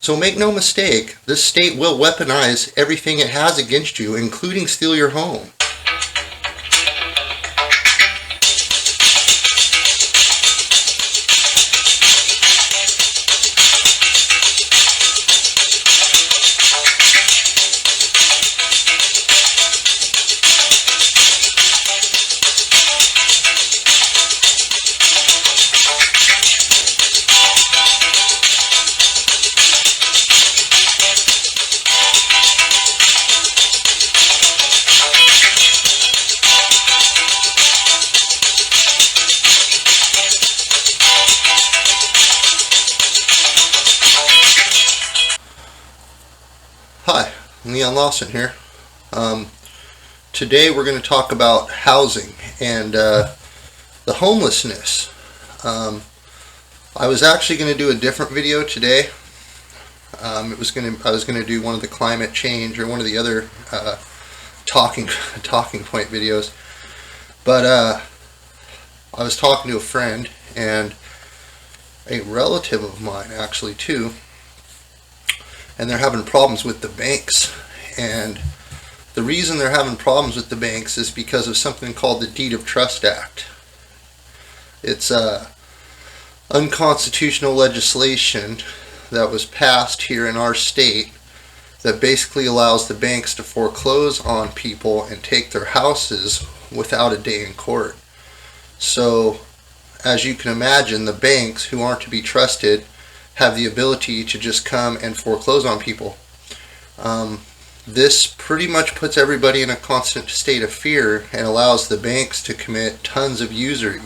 So make no mistake, this state will weaponize everything it has against you, including steal your home. Hi, Lawson here. Today we're going to talk about housing and the homelessness. I was actually going to do a different video today. I was going to do one of the climate change or one of the other talking point videos, but I was talking to a friend and a relative of mine actually too. And they're having problems with the banks, and the reason they're having problems with the banks is because of something called the Deed of Trust Act. It's unconstitutional legislation that was passed here in our state that basically allows the banks to foreclose on people and take their houses without a day in court. So as you can imagine, the banks, who aren't to be trusted, have the ability to just come and foreclose on people. This pretty much puts everybody in a constant state of fear and allows the banks to commit tons of usury.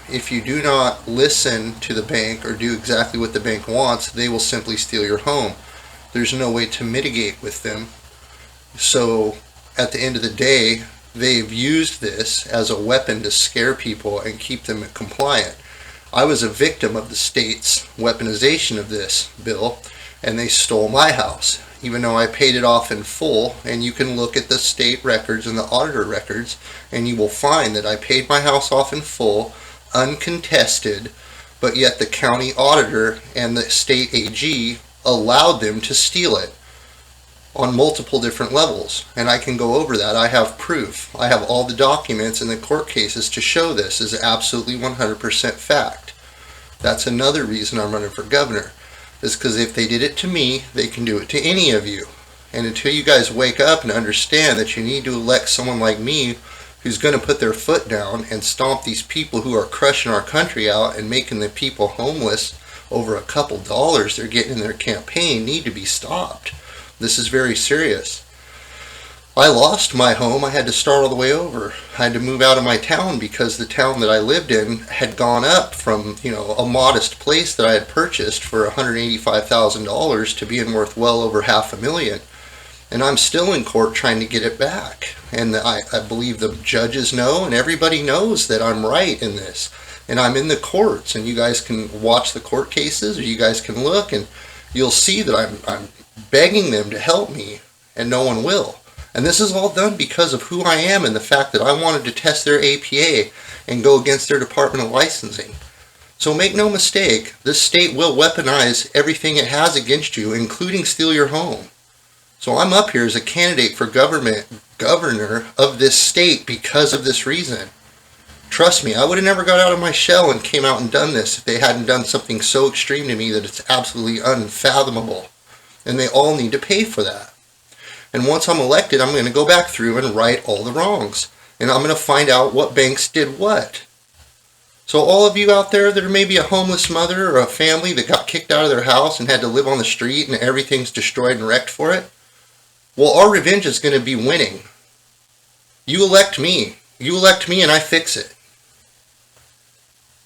If you do not listen to the bank or do exactly what the bank wants, they will simply steal your home. There's no way to mitigate with them. So at the end of the day, they've used this as a weapon to scare people and keep them compliant. I was a victim of the state's weaponization of this bill, and they stole my house, even though I paid it off in full. And you can look at the state records and the auditor records, and you will find that I paid my house off in full, uncontested, but yet the county auditor and the state AG allowed them to steal it on multiple different levels. And I can go over that. I have proof. I have all the documents and the court cases to show this is absolutely 100% fact. That's another reason I'm running for governor, is because if they did it to me, they can do it to any of you. And until you guys wake up and understand that you need to elect someone like me who's going to put their foot down and stomp these people who are crushing our country out and making the people homeless over a couple dollars they're getting in their campaign, need to be stopped. This is very serious. I lost my home. I had to start all the way over. I had to move out of my town because the town that I lived in had gone up from, a modest place that I had purchased for $185,000 to being worth well over $500,000. And I'm still in court trying to get it back. And I believe the judges know, and everybody knows that I'm right in this. And I'm in the courts, and you guys can watch the court cases, or you guys can look, and you'll see that I'm begging them to help me, and no one will. And this is all done because of who I am and the fact that I wanted to test their APA and go against their Department of Licensing. So make no mistake, this state will weaponize everything it has against you, including steal your home. So I'm up here as a candidate for governor of this state because of this reason. Trust me, I would have never got out of my shell and came out and done this if they hadn't done something so extreme to me that it's absolutely unfathomable. And they all need to pay for that. And once I'm elected, I'm going to go back through and right all the wrongs. And I'm going to find out what banks did what. So all of you out there that are maybe a homeless mother or a family that got kicked out of their house and had to live on the street and everything's destroyed and wrecked for it, well, our revenge is going to be winning. You elect me. You elect me and I fix it.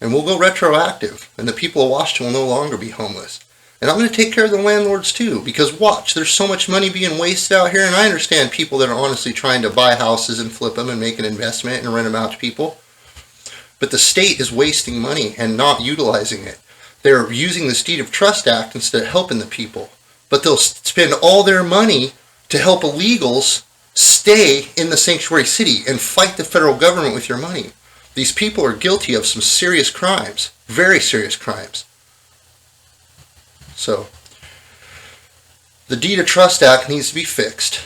And we'll go retroactive. And the people of Washington will no longer be homeless. And I'm going to take care of the landlords too, because watch, there's so much money being wasted out here, and I understand people that are honestly trying to buy houses and flip them and make an investment and rent them out to people. But the state is wasting money and not utilizing it. They're using this Deed of Trust Act instead of helping the people. But they'll spend all their money to help illegals stay in the sanctuary city and fight the federal government with your money. These people are guilty of some serious crimes, very serious crimes. So, The Deed of Trust Act needs to be fixed.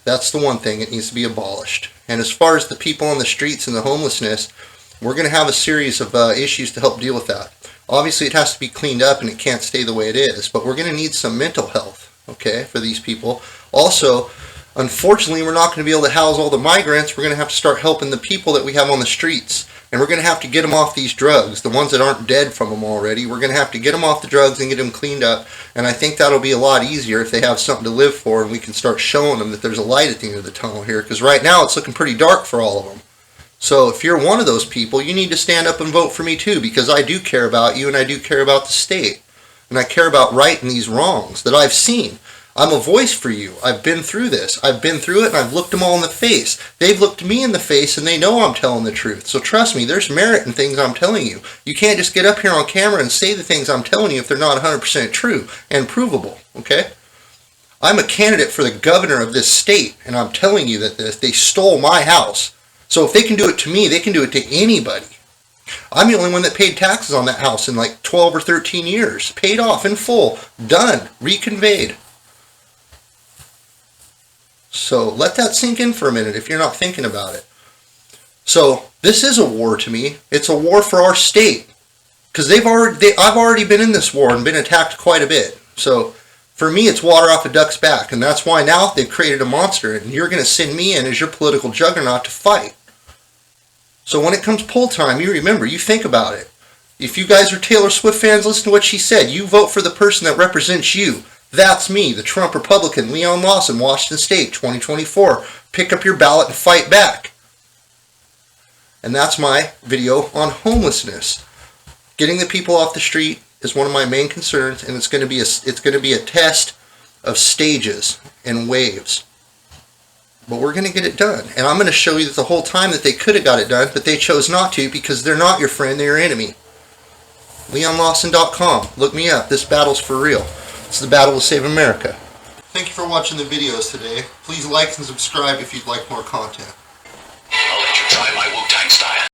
That's the one thing. It needs to be abolished. And as far as the people on the streets and the homelessness, we're going to have a series of issues to help deal with that. Obviously, it has to be cleaned up and it can't stay the way it is. But we're going to need some mental health, okay, for these people. Also, unfortunately, we're not going to be able to house all the migrants. We're going to have to start helping the people that we have on the streets. And we're going to have to get them off these drugs, the ones that aren't dead from them already. We're going to have to get them off the drugs and get them cleaned up. And I think that'll be a lot easier if they have something to live for and we can start showing them that there's a light at the end of the tunnel here. Because right now it's looking pretty dark for all of them. So if you're one of those people, you need to stand up and vote for me too, because I do care about you and I do care about the state. And I care about righting these wrongs that I've seen. I'm a voice for you. I've been through this. I've been through it and I've looked them all in the face. They've looked me in the face and they know I'm telling the truth. So trust me, there's merit in things I'm telling you. You can't just get up here on camera and say the things I'm telling you if they're not 100% true and provable, okay? I'm a candidate for the governor of this state and I'm telling you that they stole my house. So if they can do it to me, they can do it to anybody. I'm the only one that paid taxes on that house in like 12 or 13 years. Paid off in full. Done. Reconveyed. So let that sink in for a minute if you're not thinking about it. So this is a war to me. It's a war for our state. Because I've already been in this war and been attacked quite a bit. So for me, it's water off a duck's back. And that's why now they've created a monster. And you're going to send me in as your political juggernaut to fight. So when it comes poll time, you remember, you think about it. If you guys are Taylor Swift fans, listen to what she said. You vote for the person that represents you. That's me, the Trump Republican, Leon Lawson, Washington State, 2024. Pick up your ballot and fight back. And that's my video on homelessness. Getting the people off the street is one of my main concerns, and it's going to be a test of stages and waves. But we're going to get it done. And I'm going to show you that the whole time that they could have got it done, but they chose not to because they're not your friend, they're your enemy. LeonLawson.com. Look me up. This battle's for real. It's the battle to save America. Thank you for watching the videos today. Please like and subscribe if you'd like more content. I'll let you try my Wu-Tang style.